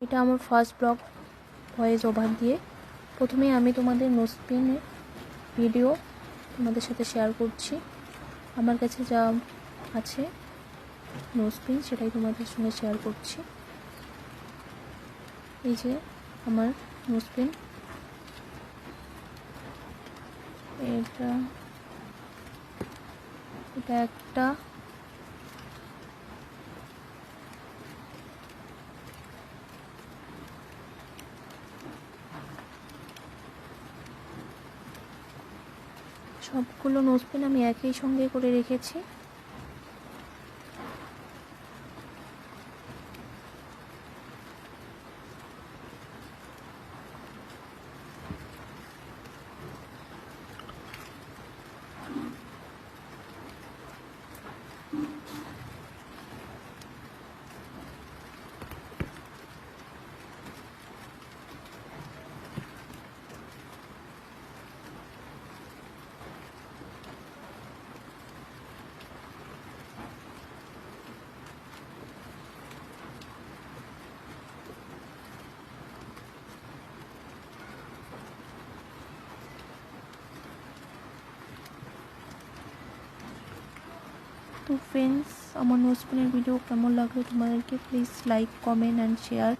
এটা আমার first blog voice over দিয়ে। প্রথমে আমি তোমাদের নোজপিনের ভিডিও তোমাদের সাথে শেয়ার করছি। আমার কাছে যা আছে নোজপিন সেটাই তোমাদের সঙ্গে শেয়ার করছি। এই যে আমার নোজপিন, এটা একটা, সবগুলো নোজপিন আমি একই সঙ্গে করে রেখেছি। তো ফ্রেন্ডস, আমার নোজপিনের ভিডিও কেমন লাগলো তোমাদেরকে, please like, comment and share.